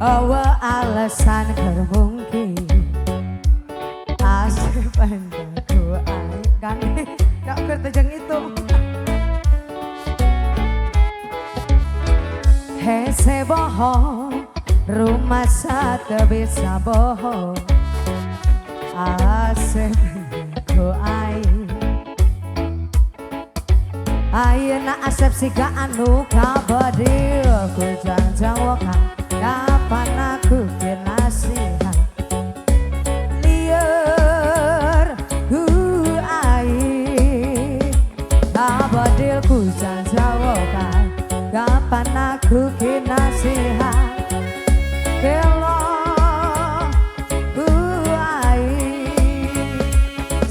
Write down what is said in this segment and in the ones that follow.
Awa alasan kermungkin asih pandaku ay kan gak kertejeng itu hese bohong rumah satu bisa bohong asih pandaku ay ayeuna asep siga anu kabadil ku jangjang wakan kapan aku kinasihan liar ku ai kabadil ku jangjang wakan kapan aku kinasihan kelo ku ai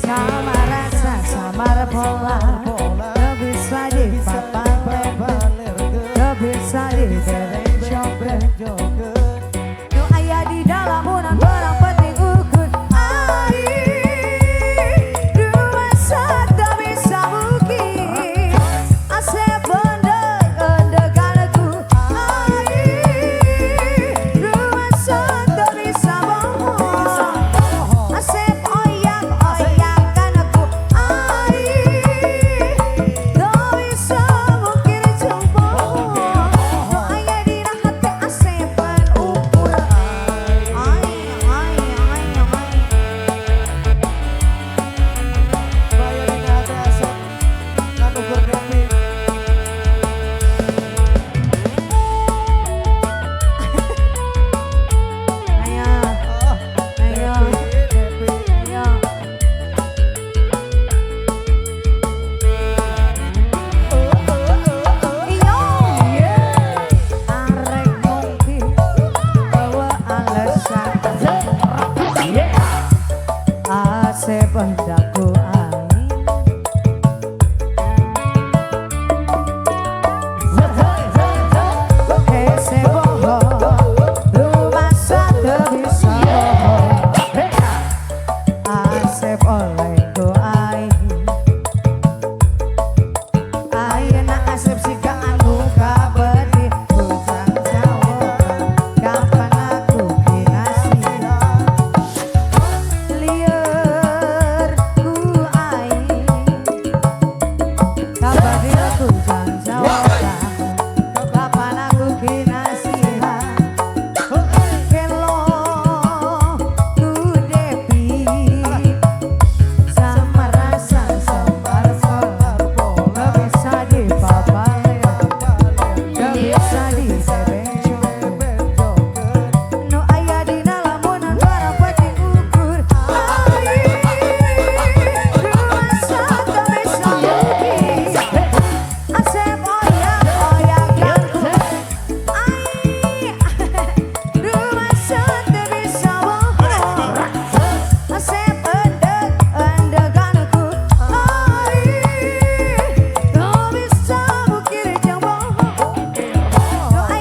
sama rasa sama pola bisa di papan lebar bisa di dereng joget nu aya di dalam unan barang penting ukun ai dua satu bisa mungkin asep endeganku ai dua satu bisa bohong asep oyang kanku ai Sependaku hese bohong rumah satu bisa bohong asep oleh doai ayeuna asep siga anu kabeti bujang jawaban kapan aku kinasihan liar ku ai kabadil ku jangjang kapan aku kinasihan kelo ku depi sama rasa sambar pola bisa di papan gak bisa di sereng nu aya di dalam unan barang penting ukur ai dua satu bisa mungkin asep oyang kanku ai dua satu bisa bohong asep endeganku ai tak bisa mungkin jang bohong nu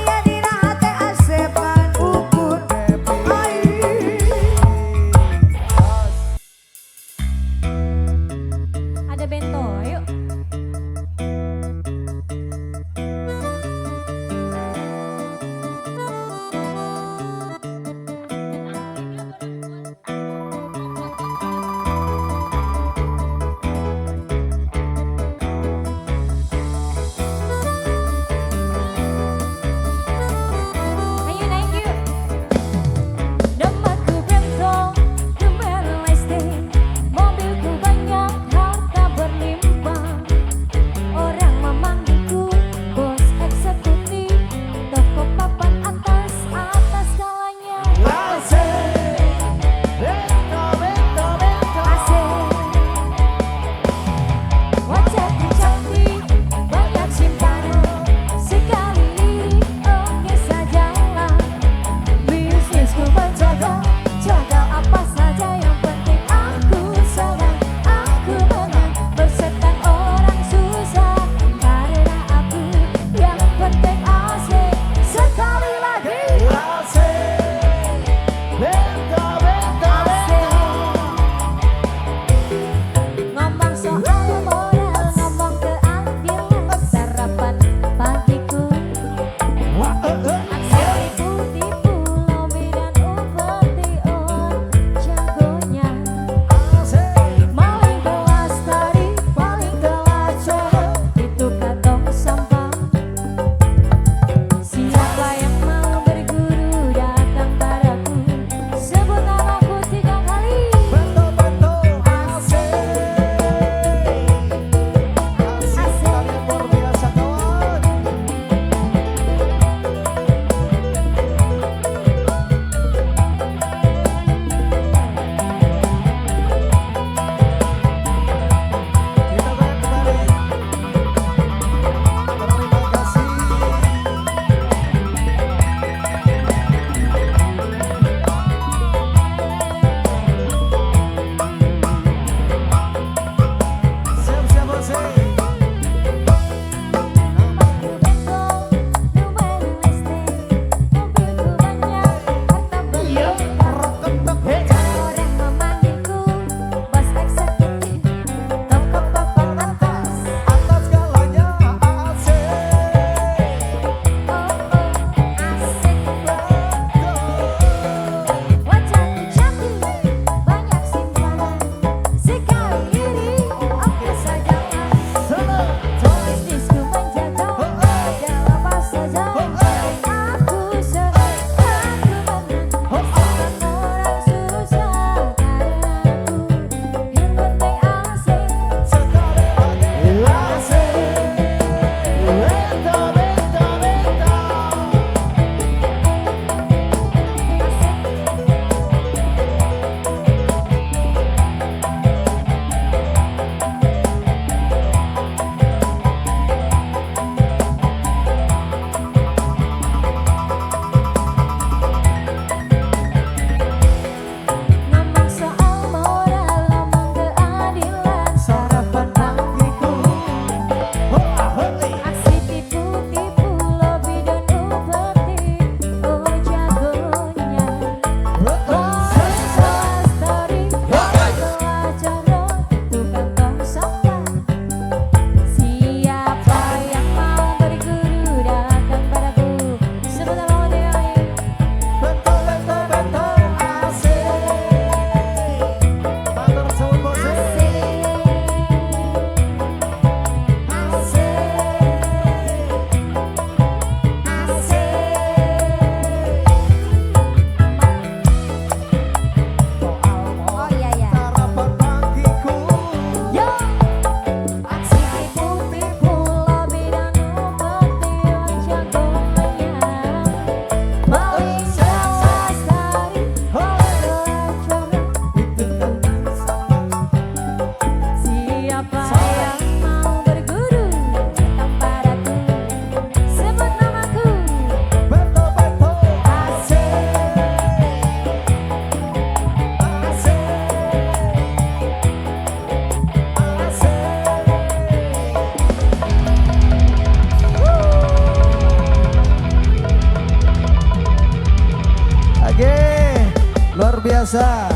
biasa.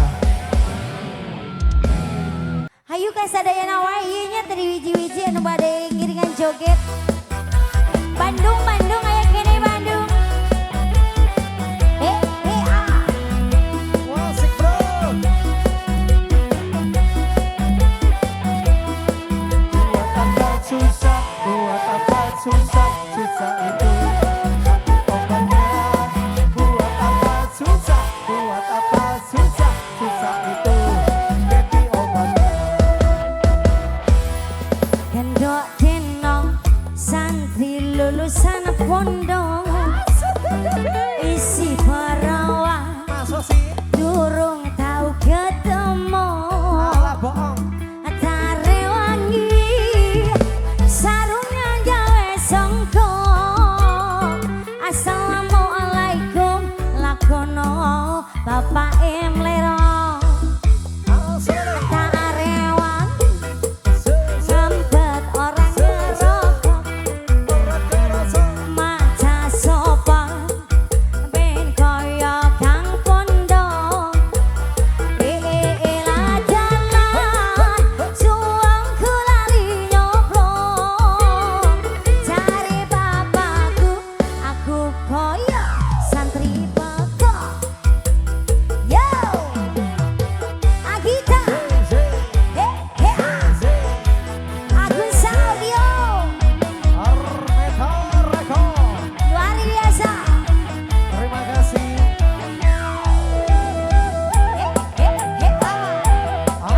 Hayu kasadayana wae ieu nya tadi wiji-wiji anu bade ngiringan joget. Bandung Bandung aya kene Bandung. Ah. Wasik bro. Buat apa susah, buat apa susah, susah itu. Obatnya. Buat apa susah, buat apa susah, susah itu. Baby obatnya. Gendok tenong santri lulusan pondok isi perawan Masuk sih. durung tahu ketemu Alah bohong. tarewangi sarungnya gawe songko assalamualaikum lakono bapak emlero sempet orang ngerokok maca sopan ben koyo kang pondok ila jalan suwangku lari nyoblong cari bapakku aku koyo santri pekok yo Agita Agus Saudio Armeta Record. luar biasa. Terima kasih.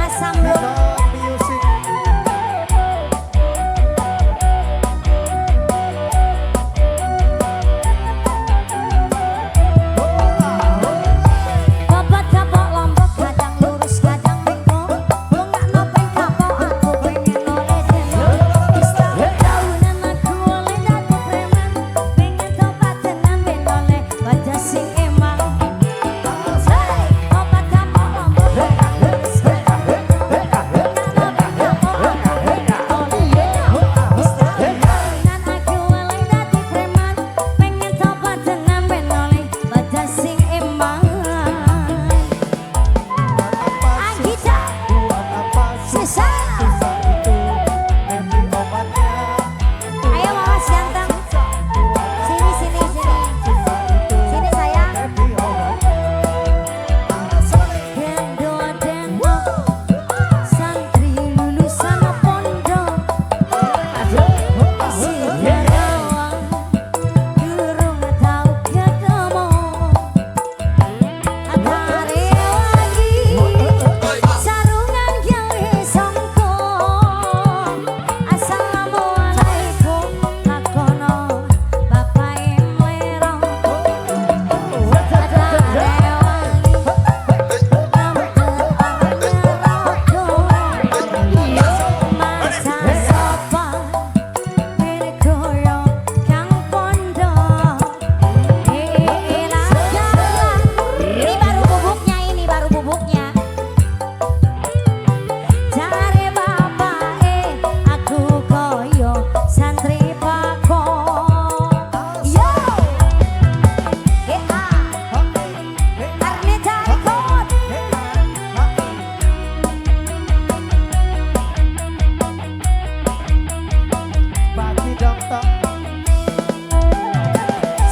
Asam bro. Armeta Music. Babat kapok lombok kadang lurus kadang bengkok bunga nopeng kapok aku pengen oleh demo setahun tahunan aku oleh datu preman pengen tobat tenan ben oleh wajah sing emang hey babat kapok lombok kadang lurus kadang bengkok bunga nopeng kapok aku pengen oleh demo setahun tahunan aku oleh datu preman pengen tobat tenan ben oleh wajah sing emang. Agita Buat apa Sisa susah itu. Baby obatnya. Ayo Mas ganteng Sini sini sini Sini sayang Baby obatnya. Masuk. Gendol dendol Santri lulusan pondok Si perawan Durung tau ketemu Atare lagi sarungan gawe songko assalamualaikum lakono bapak emlero atare wangi masa sopan berkoyo kang pondok elah jalan ini baru bubuknya cari bapak aku koyo santri pakok yo Arneta Record Bagi dokter.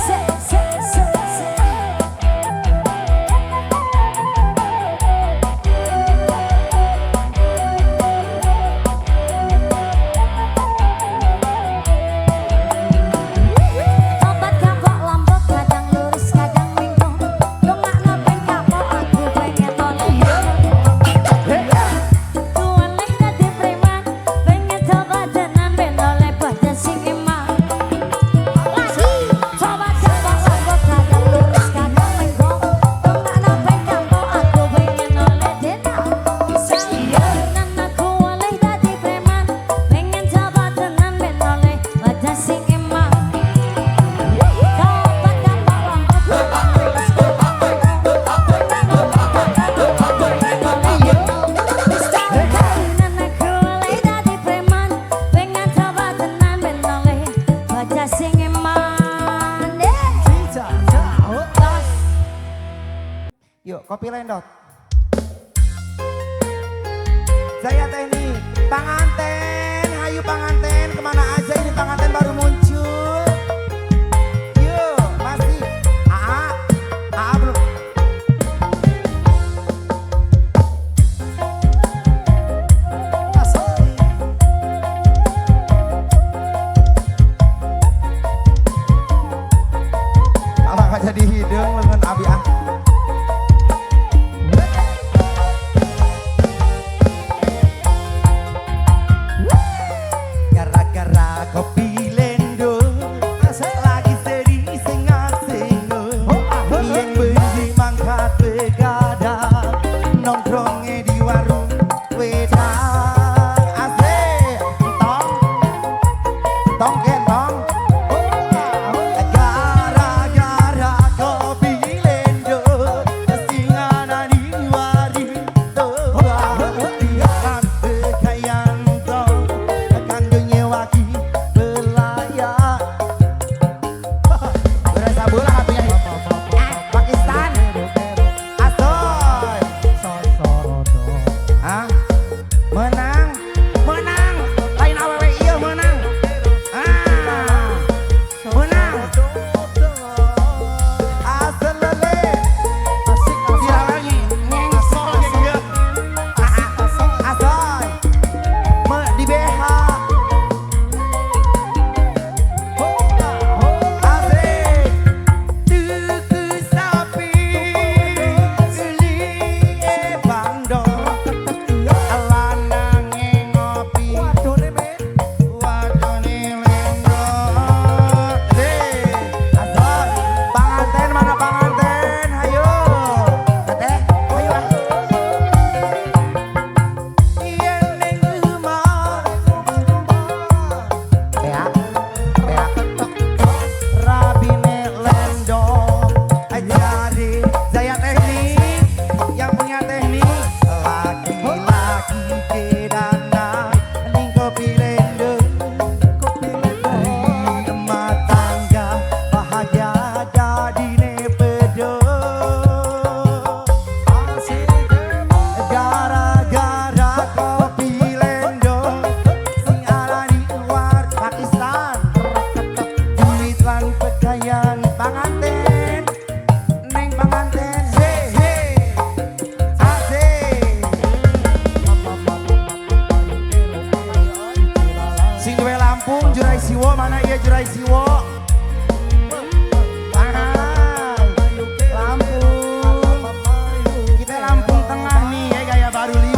se obat kapok lombok kadang lurus kadang bengkok dongak nopeng kapok aku pengen oleh tualeh dadi preman pengen coba tenan ben oleh badan sing emang lagi obat kapok lombok kadang lurus kadang bengkok dongak nopeng kapok aku pengen oleh denang sayuran aku oleh dadi preman pengen coba tenan ben oleh badan sing emang Yuk, kopi lendot. Saya teknik panganten, hayu panganten, kemana aja ini panganten baru muncul. Yuk, masih AA belum. Kalau nggak jadi hidung lengan abi ah. Gara-gara kopi lendo lagi seri sengal-sengo yang benci mangkat begadang nongkrongnya di warung wedang asik tong gendong gara-gara kopi lendo singanan di waring kan bekayan tong kanggo nyewaki belayan berasa bola hatinya Pakistan asoy ah menang lain awewe iya menang menang asal lele tidak lagi ngengsol gitu asoy di BH asik tuku sapi beli bandong lanange ngopi wadone lendo asoy panganten mana panganten ayo teteh ayo yen ning rumah ya rabine lendo ajari saya teknik yang punya teknik laki-laki kedana ning kopi lendo rumah tangga bahagia dadine pedo gara-gara kopi lendo sing arani luar Pakistan duit lan pekayan panganten neng panganten he asik sing duwe Lampung Jurai Siwo mana iya Jurai Siwo Lampung kita Lampung Tengah nih ya gaya baru 5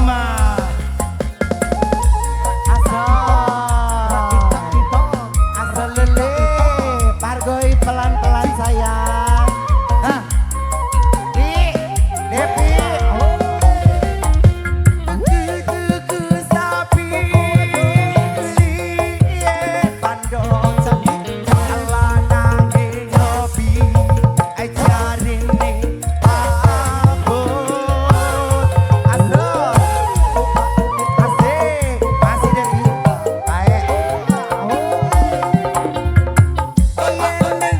asal lele pargoi pelan-pelan sayang Depi tuku sapi beli bandong lanange ngopi ajarin nih abot asik masih Depi baik yen ning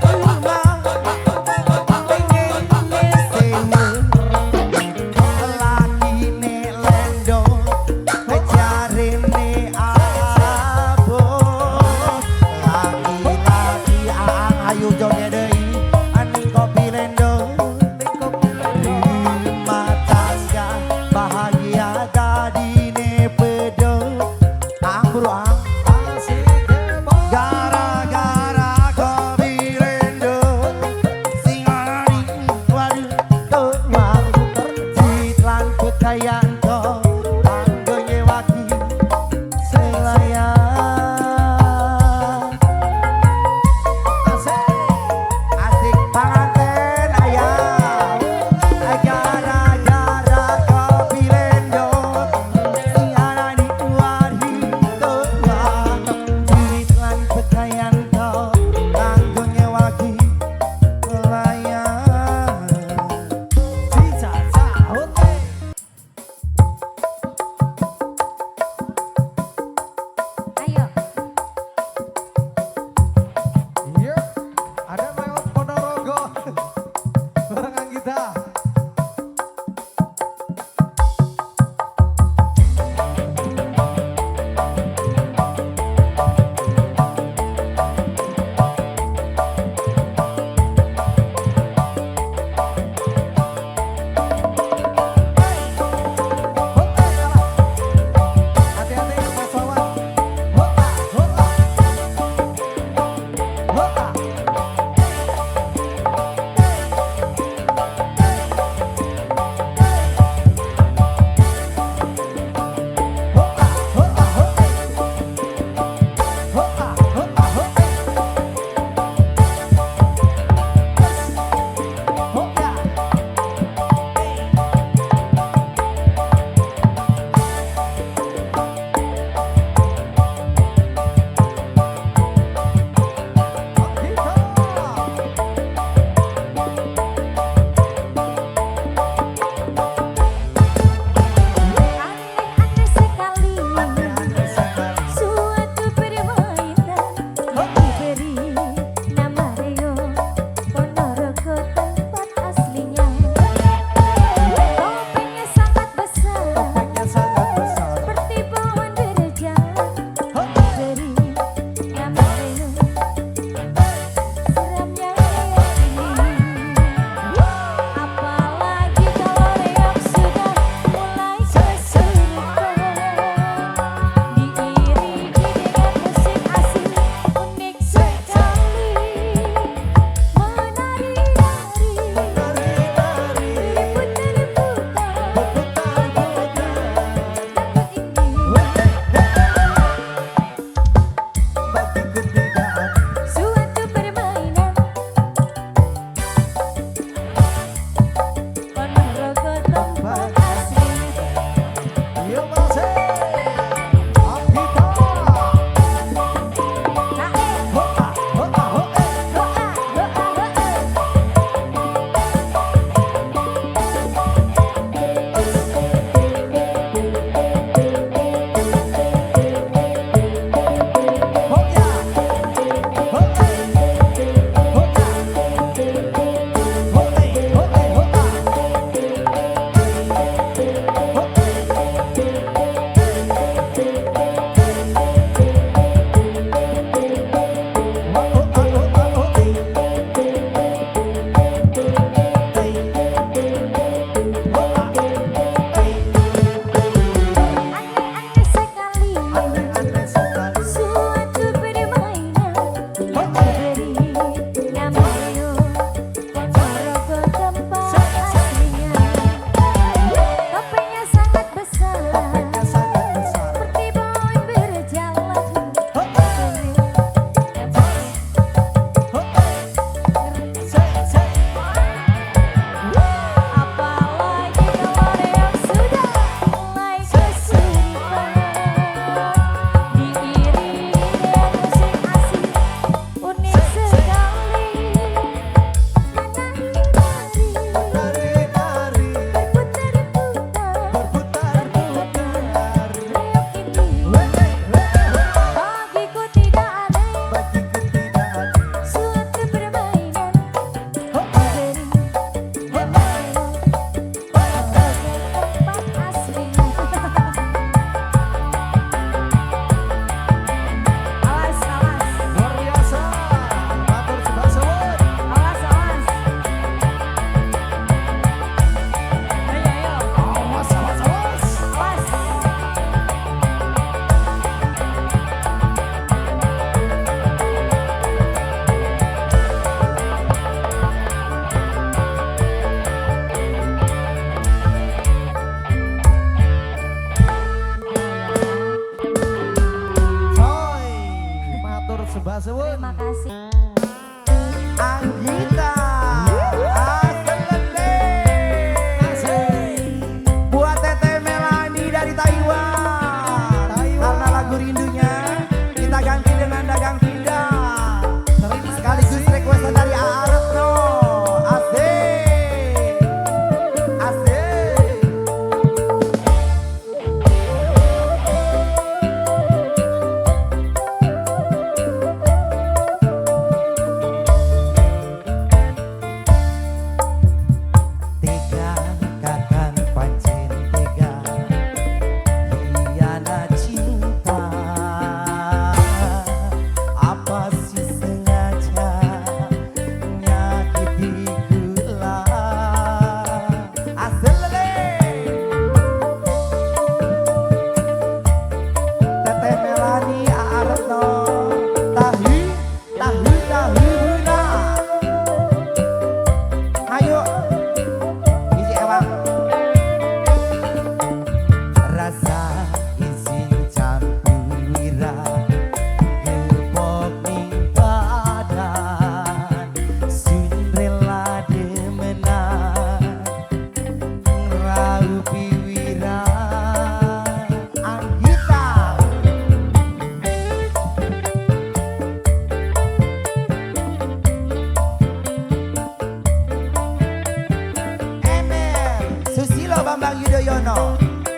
Cahyo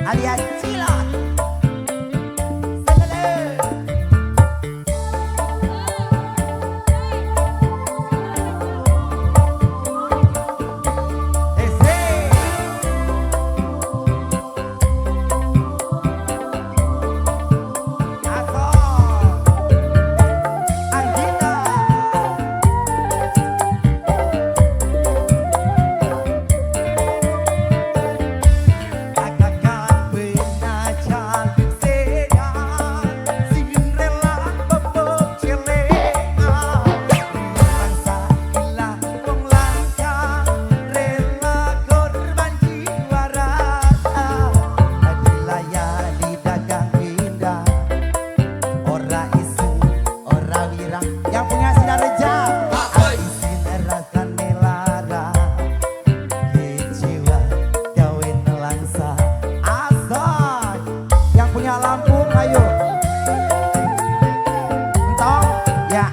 alias Cilot. Senele. Ese. Aso. Anggita. Agak benar cantik sedang Cinderella bebek celengan Bangsa gila wong langka Rela korban jiwa rasa Dilayani dagang indah Ora isu, ora wirang Yang punya sinar reja Isin rasane lara Kecewa kawin langsa Asal Yang punya Lampung ayo Entong ya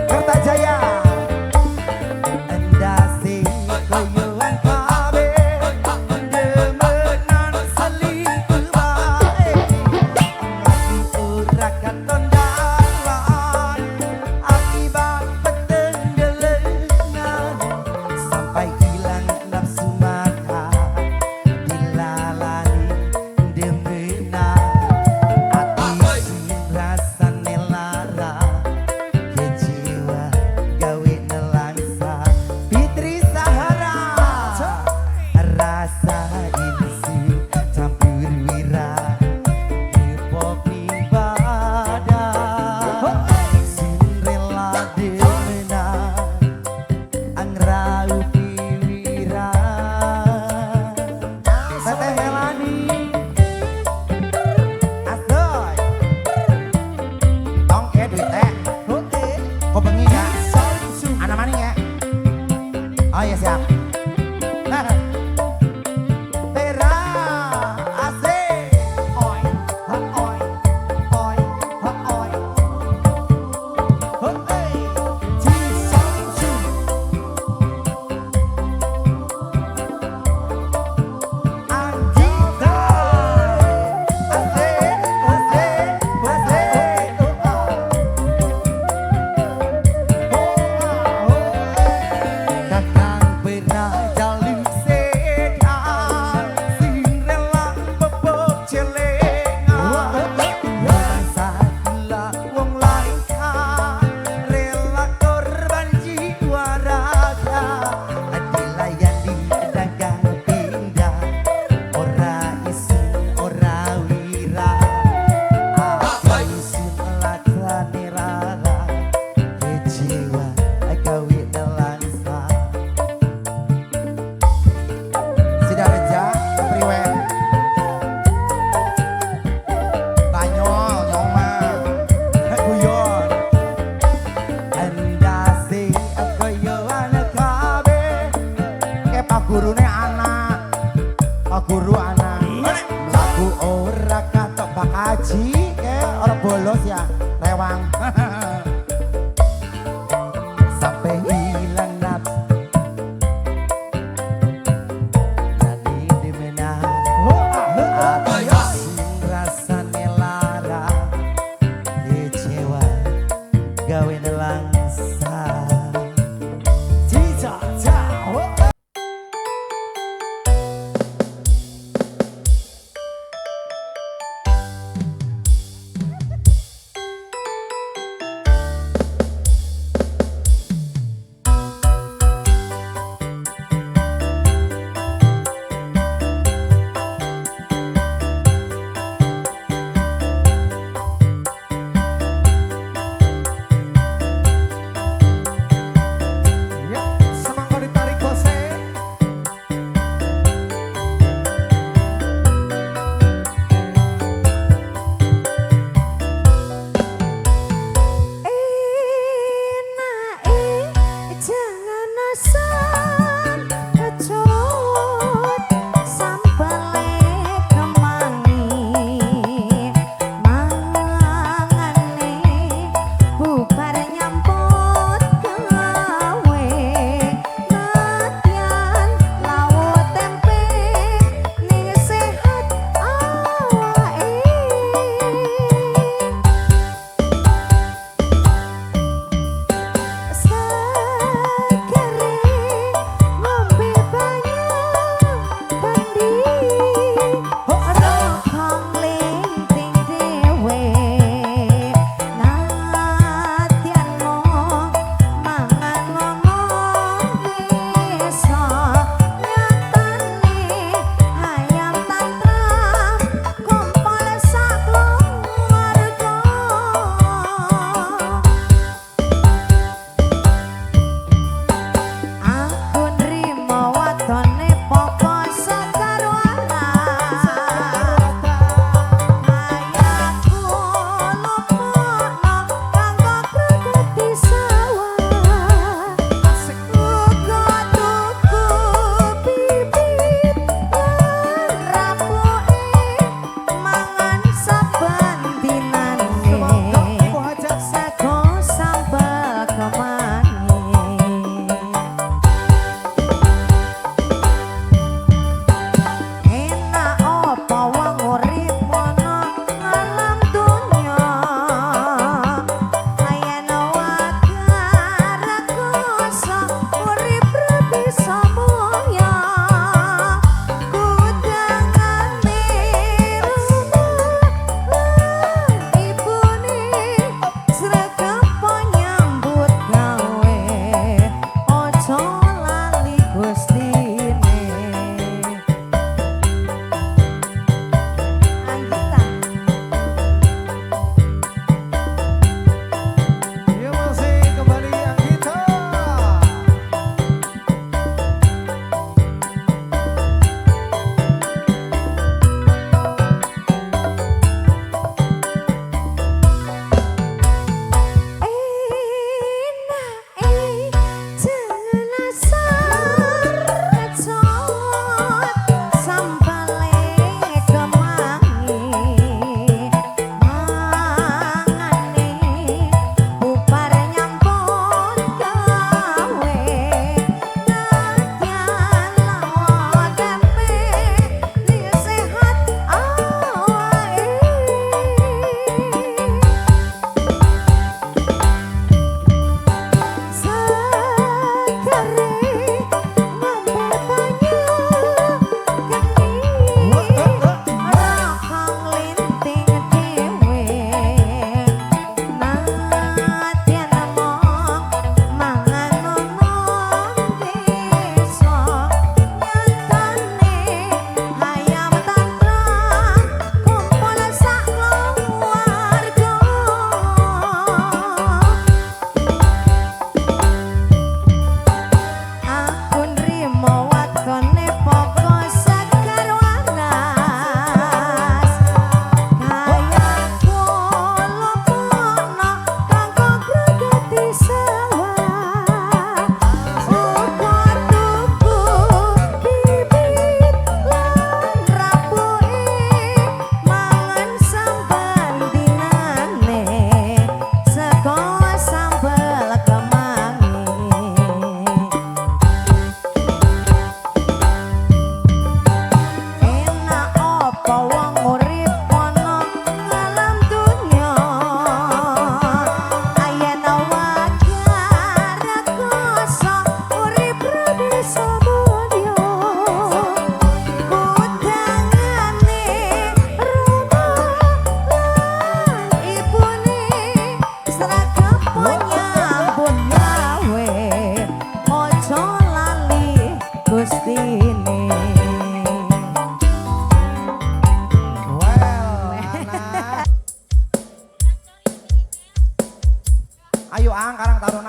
Kertajaya Endasi koyoan kabe Demenan selingkuh bae Lagi urakan kondangan Akibat petendelengan Sampai hilang nafsu mata Dilalani demenan Hati sin rasane lara Kecewa gawe nelangsa Fitri Sahara Rasa insi campur wira Kepok ning badan Cinderella demenan Angrau piwira Teteh Melani Asoy Tong duit teh Kok bengi ya Anak maning ya Oh iya siap Tera asik Oi ha oi Oi ha oi Hei Ji Samsu Anggita Asik Asik Asik Kakang pernah jaluk sedang Cinderella bebek celengan Rasa gila wong langka Rela korban jiwa raga Dilayani dagang pindah Ora isin ora wira Ati isin lakane rara Kecewa gawe nelangsa Sidareja priwe Tanyol nyoma guyon Endasi koyoan kabe Ke pak gurune anak Pak guru anak Lagu ora katok Pak Haji Ke orang bolos ya rewang Sampai hilang nafsu Jadi dimenang Hati sin rasane lara Kecewa gawe nelangsa Cica Jawa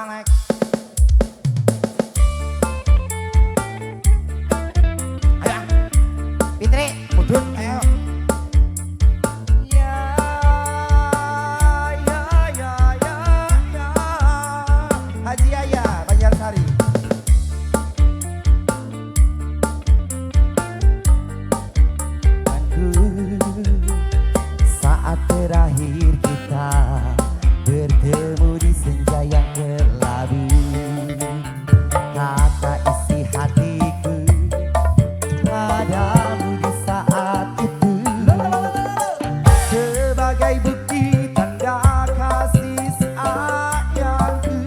naik. Ayo, Fitri, mudun, ayo. Ya, ya, ya, ya, ya. Haji Yaya, Banjarsari. Saat terakhir kita bertemu di senja yang berlabu, kata isi hatiku padamu di saat itu sebagai bukti tanda kasih sayangku.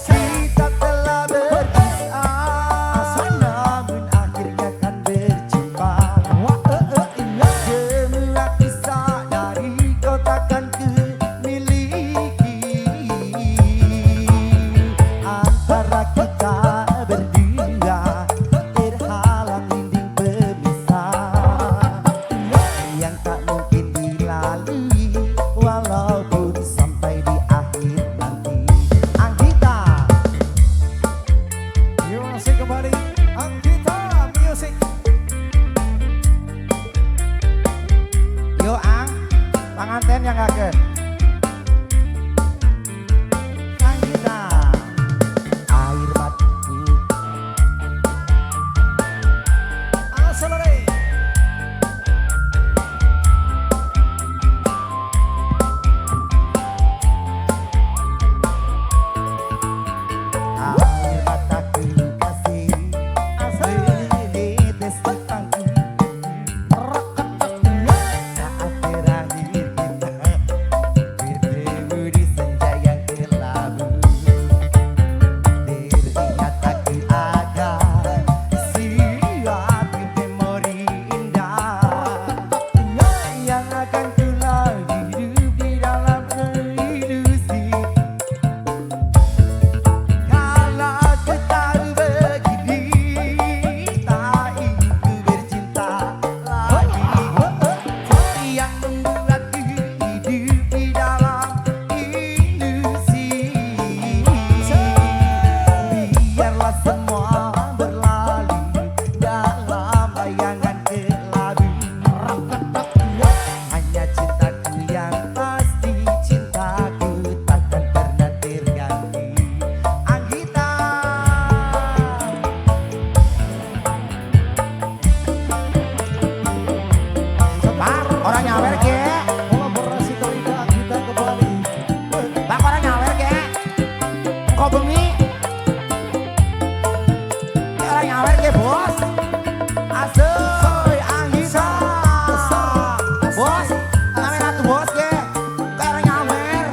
Kita telah berpisah, namun akhirnya kan berjumpa. Semua kisah dari kau takkan kumiliki. Antara kita berdua terhalang dinding pemisah yang tak mungkin dilalui walaupun sampai di akhir nanti. Anggita, Music kembali. Anggita Music. yo Ang, panganten yang kaget. Anggita, air mataku Accelerate. air mataku kasih menitis di pangku. Saat terakhir kita bertemu di senja yang kelabu, teringat aku akan suatu memori indah yang akan tulang hidup di dalam ilusi. Kalau ku tahu begini, tak ingin ku bercinta lagi, yang membuatku hidup di dalam ilusi. Biarlah semua berlalu dalam bayangan kelabu. Hanya cintaku yang pasti, cintaku takkan pernah terganti. Anggita, Pak, orang nyawer ke? Kolaborasi Torika Anggita kembali. Pak, orang nyawer ke? Kok bengi? Orang nyawer ke, bos? Asoy, Anggita. Bos, namanya ratu bos ke? Kayak orang nyawer.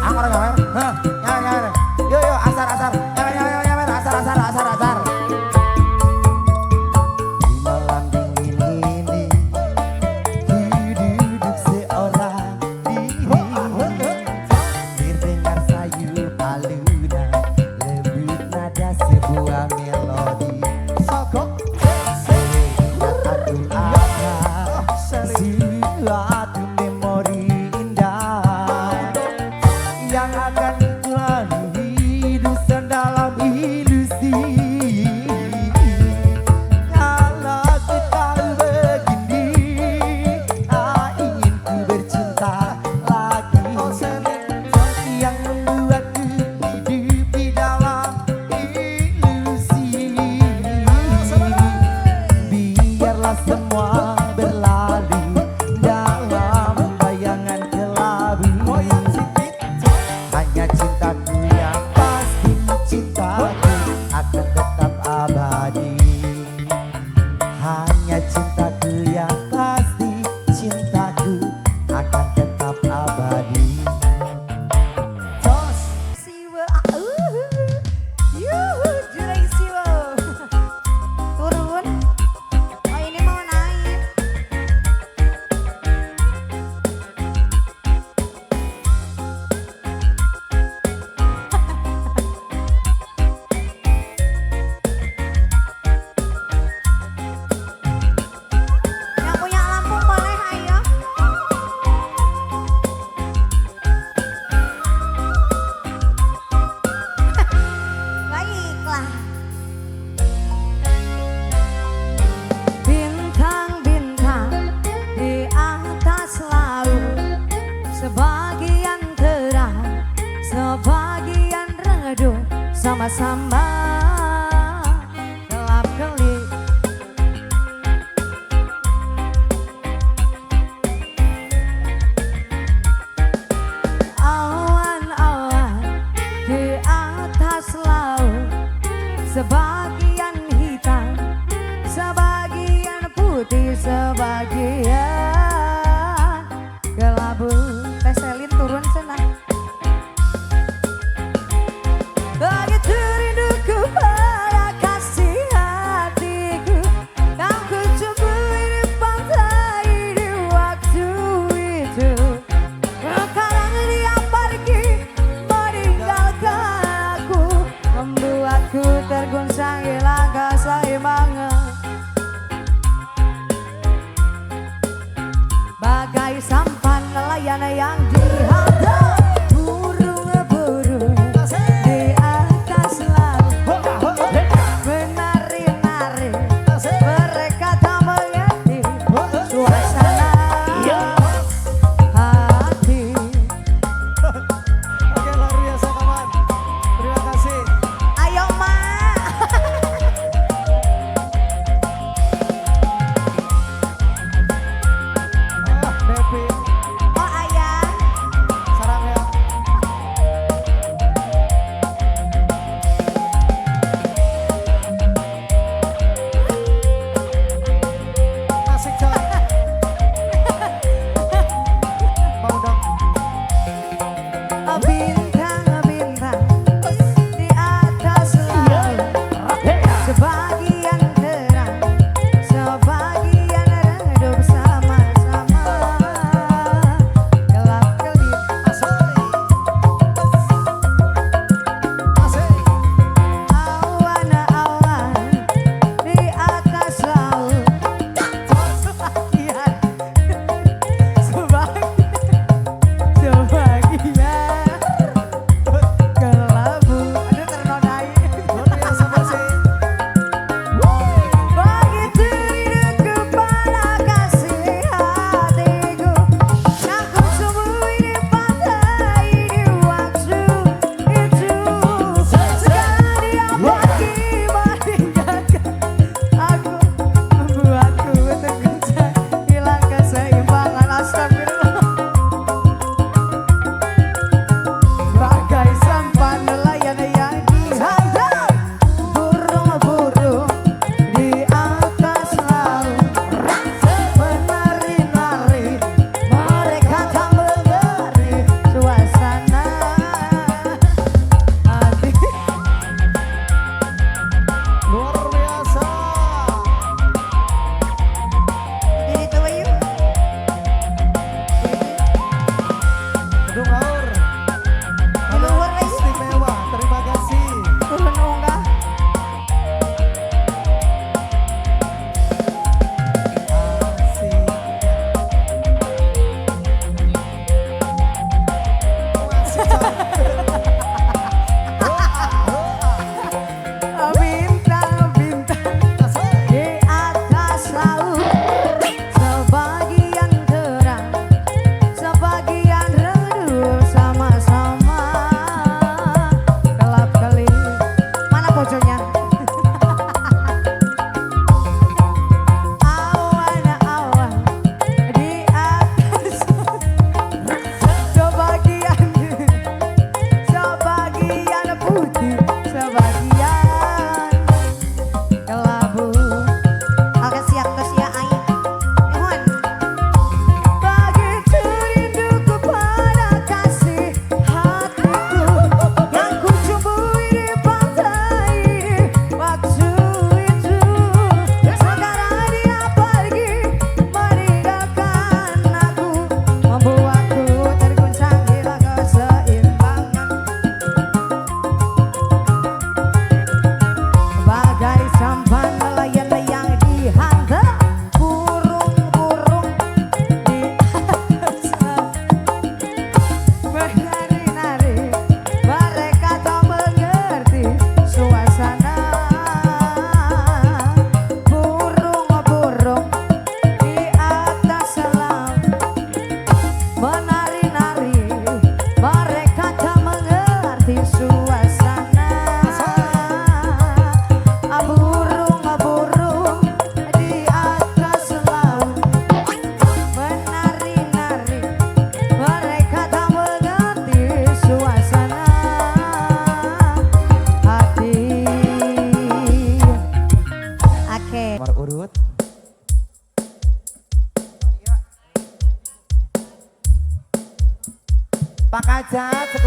Orang nyawer? Hah, nyawer. Yo, yo, asar, asar. Nyawer, asar, asar, asar, asar. Di malam dingin ini, ku duduk seorang diri, terdengar sayup alunan lembut nada sebuah melodi. Sogok. Teringat aku akan suatu memori indah yang akan tulang hidup dalam ilusi. Kalau ku tahu begini, tak ingin ku bercinta lagi, yang membuatku hidup di dalam ilusi. Biarlah semua berlalu dalam bayangan kelabu. Hanya cintaku yang pasti, cintaku akan tetap abadi. Hanya cintaku yang pasti, cintaku akan tetap abadi. Siwa, yuhu, jurang siwa. Turun, oh ini mau naik. sama-sama gelap gelip. Awan-awan di atas laut, sebagian hitam, sebagian putih, sebagian kelabu. Teselin turun senang. Begitu rindu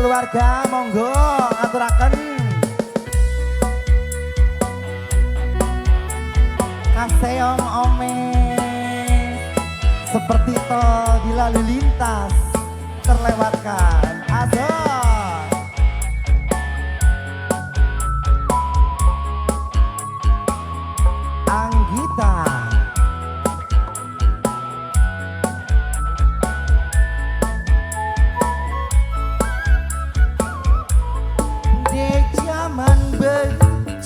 keluarga monggo ngaturaken kaseong ome seperti tol dilalu lintas terlewatkan azan Anggita di zaman berjiwa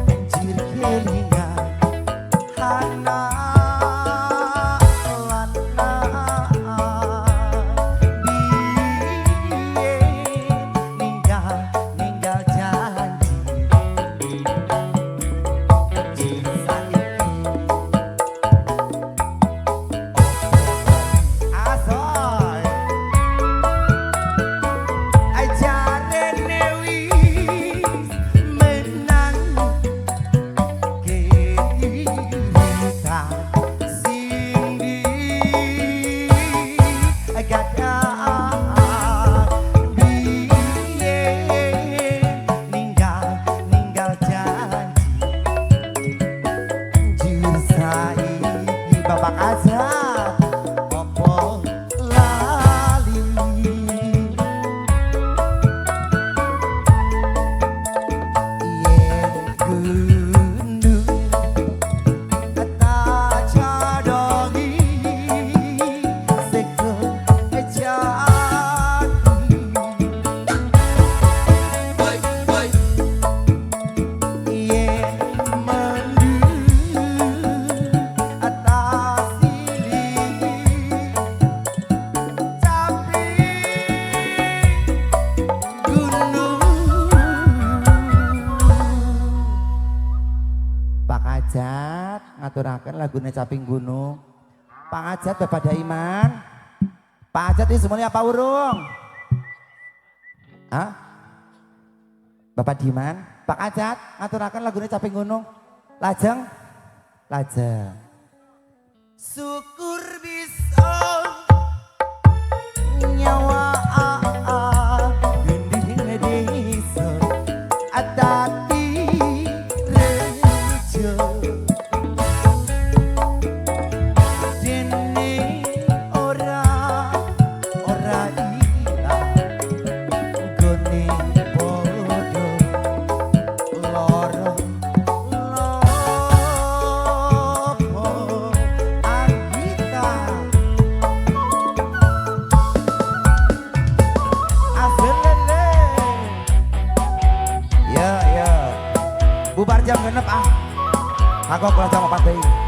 banjir kelingan hana lana biye ninggal janji saiki asoy ajarene wis menang kehidupan sindi gada biye ninggal janji jur saiki bapak azat opo lali yen gunung tak cadongi seko jati yen mendung atas sili tapi gunung Pak Ajat ngaturaken lagune Caping Gunung. Pak Ajat Bapak Daiman. Pak Ajat ini semuanya apa urung? Hah? Bapak Diman, Pak Ajat ngaturaken lagune Caping Gunung. Lajeng. Syukur bisa nyawa gending desa adati rejo dene ora ilang gone podo loro lopo Anggita aselele ya bubar jam genep aku kelas jam 4 deui